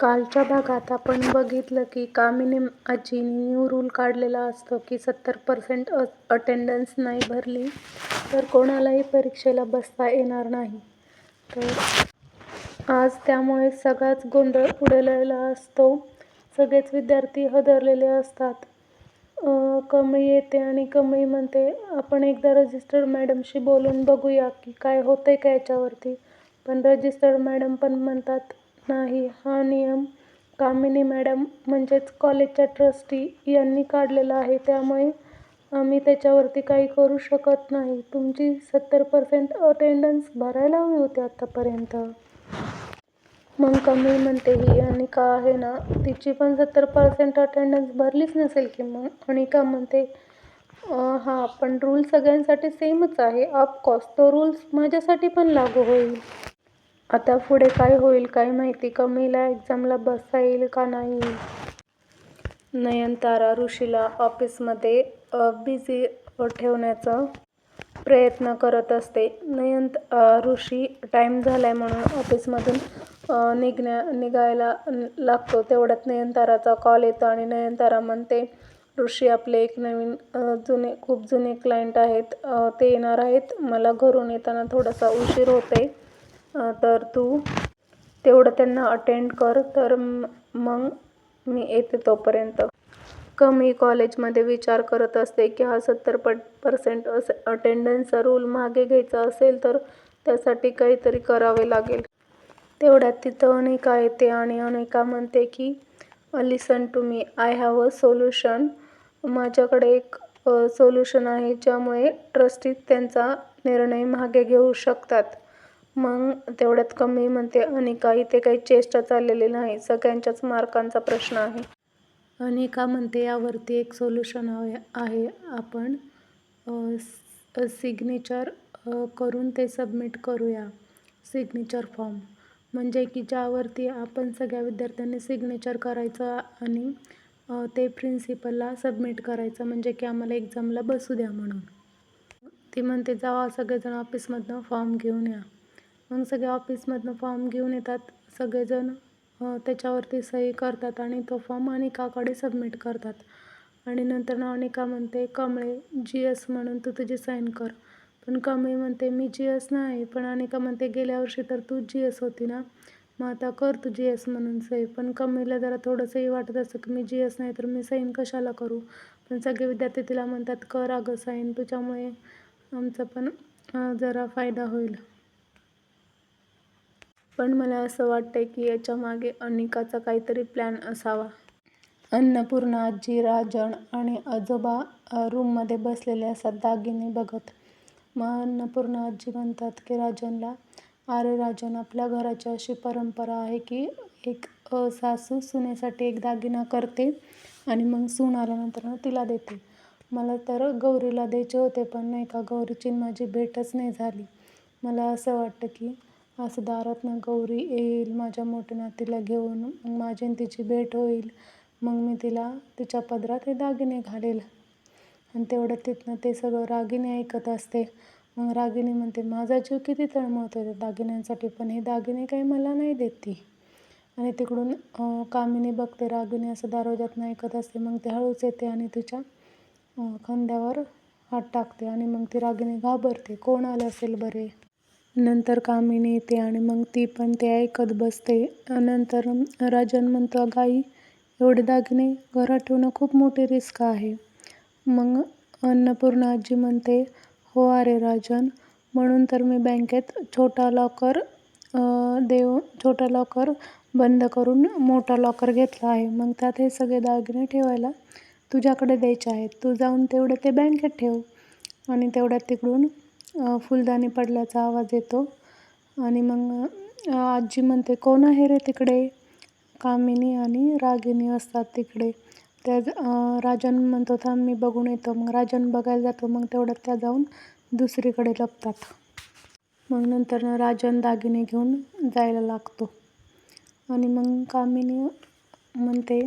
कालच्या भागात आपण बघितलं की कामिनी आजीने न्यू रूल काढलेला असतो की 70% अटेंडन्स नाही भरली तर कोणालाही परीक्षेला बसता येणार नाही. तर आज त्यामुळे सगळाच गोंधळ उडलेला असतो. सगळेच विद्यार्थी हादरलेले असतात. कमळी येते आणि कमळी म्हणते, आपण एकदा रजिस्टर मॅडमशी बोलून बघूया की काय होतंय का याच्यावरती. पण रजिस्टर मॅडम पण म्हणतात, नाही, हा नियम कामिनी मॅडम म्हणजेच कॉलेजच्या ट्रस्टी यांनी काढलेला आहे, त्यामुळे आम्ही त्याच्यावरती काही करू शकत नाही. तुमची 70% अटेंडन्स भरायला हवी होती आत्तापर्यंत. मग कमळी म्हणते, ही अनिका आहे ना, तिची पण 70% अटेंडन्स भरलीच नसेल की. मग अनिका म्हणते, हां, पण रूल सगळ्यांसाठी सेमच आहे. ऑफकोर्स तो रूल्स माझ्यासाठी पण लागू होईल. आता पुढे काय होईल काय माहिती. कमळीला एक्झामला बसता येईल का नाही. नयनतारा ऋषीला ऑफिसमध्ये बिझी ठेवण्याचा प्रयत्न करत असते. ऋषी टाईम झालाय म्हणून ऑफिसमधून निघायला लागतो. तेवढ्यात नयनताराचा कॉल येतो आणि नयनतारा म्हणते, ऋषी, आपले एक नवीन खूप जुने क्लायंट आहेत, ते येणार आहेत. मला घरून येताना थोडासा उशीर होतोय, तर तू तेवढं त्यांना अटेंड कर, तर मग मी येते तोपर्यंत. कमळी कॉलेजमध्ये विचार करत असते की हा 70% अटेंडन्सचा रूल मागे घ्यायचा असेल तर त्यासाठी काहीतरी करावे लागेल. तेवढ्यात तिथं अनिका येते आणि अनिका म्हणते की, listen to me, I have a solution. माझ्याकडे एक सोल्युशन आहे ज्यामुळे ट्रस्टी त्यांचा निर्णय मागे घेऊ शकतात. मग तेवढ्यात कमळी म्हणते, अनिका, इथे काही चेष्टा चाललेली नाही, सगळ्यांच्याच मार्कांचा प्रश्न आहे. अनिका म्हणते, यावरती एक सोल्युशन आहे. आपण सिग्नेचर करून ते सबमिट करूया. सिग्नेचर फॉर्म म्हणजे की ज्यावरती आपण सगळ्या विद्यार्थ्यांनी सिग्नेचर करायचं आणि ते प्रिन्सिपलला सबमिट करायचं, म्हणजे की आम्हाला एक्झामला बसू द्या म्हणून. ती म्हणते, जावा सगळेजण ऑफिसमधनं फॉर्म घेऊन या. मग सगळे ऑफिसमधनं फॉर्म घेऊन येतात. सगळेजण त्याच्यावरती सही करतात आणि तो फॉर्म अनिकाकडे सबमिट करतात. आणि नंतर अनिका म्हणते, कमळे, GS म्हणून तू तुझी साईन कर. पण कमळी म्हणते, मी GS नाही. पण अनिका म्हणते, गेल्या वर्षी तर तू GS होती ना, मग आता कर तू GS म्हणून सही. पण कमळीला जरा थोडंसंही वाटत असतं की मी GS नाही तर मी साईन कशाला करू. पण सगळे विद्यार्थी तिला म्हणतात, कर अगं साईन, तुझ्यामुळे आमचा पण जरा फायदा होईल. पण मला असं वाटतंय की याच्यामागे अनिकाचा काहीतरी प्लॅन असावा. अन्नपूर्णा आजी, राजन आणि आजोबा रूममध्ये बसलेले असतात दागिने बघत. मग अन्नपूर्णा आजी म्हणतात की राजनला, अरे राजन, आपल्या घराची अशी परंपरा आहे की एक सासू सुनेसाठी एक दागिना करते आणि मग सून आल्यानंतर तिला देते. मला तर गौरीला द्यायचे होते, पण नाही का, गौरीची माझी भेटच नाही झाली. मला असं वाटतं की असं दारातनं गौरी येईल, माझ्या मोठ्या नातीला घेऊन, मग माझी आणि तिची भेट होईल. मग मी तिला तिच्या पदरात हे दागिने घालेल. आणि तेवढं तिथनं ते सगळं रागिनी ऐकत असते. मग रागिनी म्हणते, माझा जीव किती तळमळतो त्या दागिन्यांसाठी, पण हे दागिने काही मला नाही देत ती. आणि तिकडून कामिनी बघते, रागिनी असं दरवाजातनं ऐकत असते. मग ती हळूच येते आणि तिच्या खांद्यावर हात टाकते आणि मग ती रागिनी घाबरते, कोण आलं असेल बरे. नंतर कामिनी येते आणि मग ती पण ते ऐकत बसते. नंतर राजन म्हणतो, अगं आई, एवढे दागिने घरात ठेवणं खूप मोठी रिस्क आहे. मग अन्नपूर्णा आजी म्हणते, हो अरे राजन, म्हणून तर मी बँकेत छोटा लॉकर बंद करून मोठा लॉकर घेतला आहे. मग त्यात हे सगळे दागिने ठेवायला तुझ्याकडे द्यायचे आहेत. तू जाऊन तेवढे ते बँकेत ठेव. आणि तेवढ्यात तिकडून फुलदाणी पडल्याचा आवाज येतो. आणि मग आजी म्हणते, कोण आहे रे तिकडे. कामिनी आणि रागिनी असतात तिकडे. त्या राजन म्हणतो, थांब मी बघून येतो. मग राजन बघायला जातो. मग तेवढ्यात त्या जाऊन दुसरीकडे लपतात. मग नंतर राजन दागिने घेऊन जायला लागतो. आणि मग कामिनी म्हणते,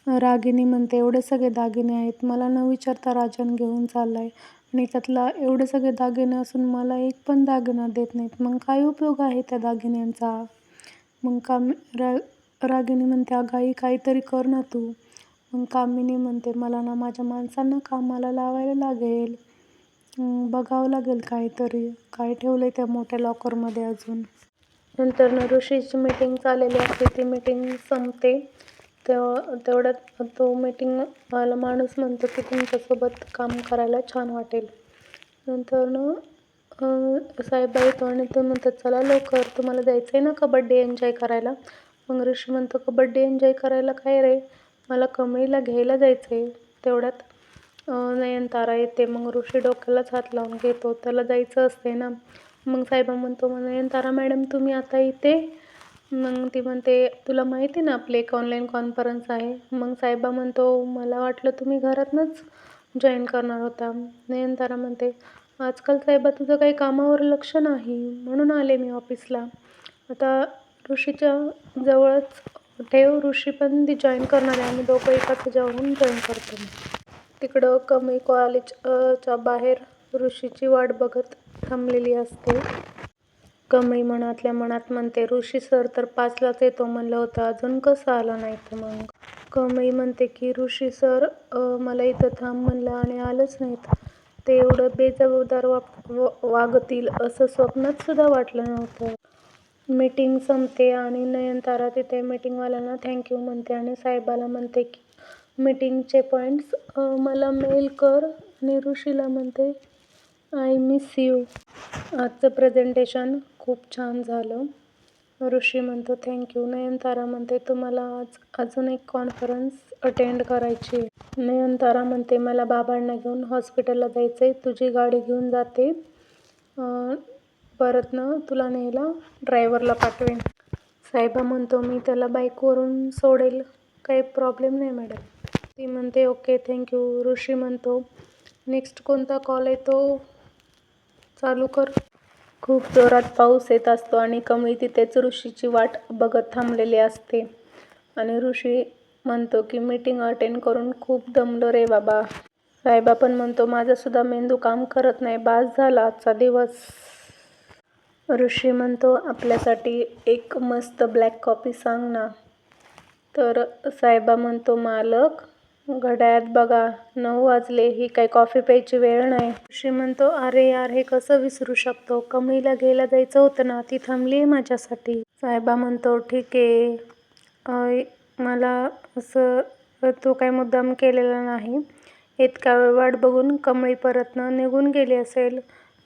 रागिनी म्हणते, एवढे सगळे दागिने आहेत, मला न विचारता राजन घेऊन चाललाय आणि त्यातला एवढे सगळे दागिने असून मला एक पण दागिना देत नाहीत. मग काय उपयोग आहे त्या दागिन्यांचा. मग रागिनी म्हणते, अगं आई काहीतरी कर ना तू. मग कामिनी म्हणते, मला ना माझ्या माणसांना कामाला लावायला लागेल. बघावं लागेल काहीतरी. काय ठेवलंय त्या मोठ्या लॉकरमध्ये अजून. नंतर ना ऋषीची मीटिंग चाललेली असते. ती मीटिंग संपते. तेवढ्यात तो मीटिंगवाला माणूस म्हणतो की तुमच्यासोबत काम करायला छान वाटेल. नंतर ना साहेबा येतो आणि ते म्हणतात, चला लवकर, तुम्हाला जायचं आहे ना कबड्डी एन्जॉय करायला. मग ऋषी म्हणतो, कबड्डी एन्जॉय करायला काय रे, मला कमळीला घ्यायला जायचं आहे. तेवढ्यात नयनतारा येते. मग ऋषी डोक्यालाच हात लावून घेतो, त्याला जायचं असते ना. मग साहेबा म्हणतो, मग नयनतारा मॅडम तुम्ही आता इथे. मग ती म्हणते, तुला माहिती आहे ना आपली एक ऑनलाईन कॉन्फरन्स आहे. मग साहेबा म्हणतो, मला वाटलं तुम्ही घरातनंच जॉईन करणार होता. नयनतारा म्हणते, आजकाल साहेबा तुझं काही कामावर लक्ष नाही, म्हणून आले मी ऑफिसला. आता ऋषीच्या जवळच ठेव, ऋषी पण ती जॉईन करणार आहे. आम्ही दोघं एकाच ह्याच्यावरून जॉईन करतो. तिकडं कमळी कॉलेजच्या बाहेर ऋषीची वाट बघत थांबलेली असते. कमळी मनातल्या मनात म्हणते, ऋषी सर तर 5लाच येतो म्हणलं होतं, अजून कसं आला नाही तर. मग कमळी म्हणते की ऋषी सर मला इथं थांब म्हणलं आणि आलंच नाहीत. ते एवढं बेजबाबदार वागतील असं स्वप्नात सुद्धा वाटलं नव्हतं. मीटिंग संपते आणि नयनतारा तिथे मीटिंगवाल्यांना थँक्यू म्हणते आणि साहेबाला म्हणते की मीटिंगचे पॉईंट्स मला मेल कर. आणि ऋषीला म्हणते, आय मिस यू. आजचं प्रेझेंटेशन खूप छान झालं. ऋषी म्हणतो, थँक्यू. नयनतारा म्हणते, तुम्हाला आज अजून एक कॉन्फरन्स अटेंड करायची आहे. नयनतारा म्हणते, मला बाबांना घेऊन हॉस्पिटलला जायचं आहे, तुझी गाडी घेऊन जाते. परत ना तुला न्यायला ड्रायव्हरला पाठवेन. साहेबा म्हणतो, मी त्याला बाईकवरून सोडेल, काही प्रॉब्लेम नाही मॅडम. ती म्हणते, ओके थँक्यू. ऋषी म्हणतो, नेक्स्ट कोणता कॉल आहे तो चालू कर. खूप जोरात पाऊस येत असतो आणि कमळी तिथेच ऋषीची वाट बघत थांबलेली असते. आणि ऋषी म्हणतो की मीटिंग अटेंड करून खूप दमलो रे बाबा. साहेबा पण म्हणतो, माझासुद्धा मेंदू काम करत नाही, बास झाला आजचा दिवस. ऋषी म्हणतो, आपल्यासाठी एक मस्त ब्लॅक कॉफी सांग ना. तर साहेबा म्हणतो, मालक घड्याळात बघा, 9 वाजले, ही काही कॉफी प्यायची वेळ नाही. ऋषी म्हणतो, अरे यार, हे कसं विसरू शकतो, कमळीला घ्यायला जायचं होतं ना, ती थांबली आहे माझ्यासाठी. साहेबा म्हणतो, ठीक आहे, मला असं तो काही मुद्दाम केलेला नाही. इतका वेळ वाट बघून कमळी परतनं निघून गेली असेल.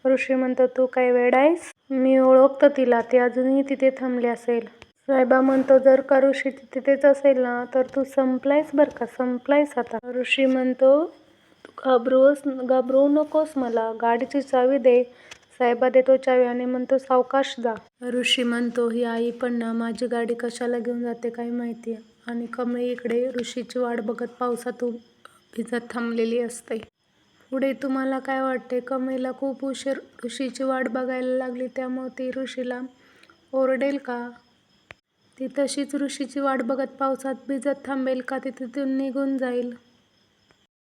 ऋषी म्हणतो, तू काय वेडा आहेस, मी ओळखतं तिला, ती अजूनही तिथे थांबली असेल. साहेबा म्हणतो, जर का ऋषी तिथेच असेल ना तर तू संपलायस बरं का, संपलायस आता. ऋषी म्हणतो, तू घाबरवू नकोस मला, गाडीची चावी दे. साहेबा देतो चावी आणि म्हणतो, सावकाश जा. ऋषी म्हणतो, ही आई पण ना माझी गाडी कशाला घेऊन जाते काय माहिती. आणि कमळी इकडे ऋषीची वाट बघत पावसातून भिजत थांबलेली असते. पुढे तुम्हाला काय वाटते, कमळीला खूप उशीर ऋषीची वाट बघायला लागली, त्यामुळे ती ऋषीला ओरडेल का? ती तशीच ऋषीची वाट बघत पावसात भिजत थांबेल का ती तिथून निघून जाईल?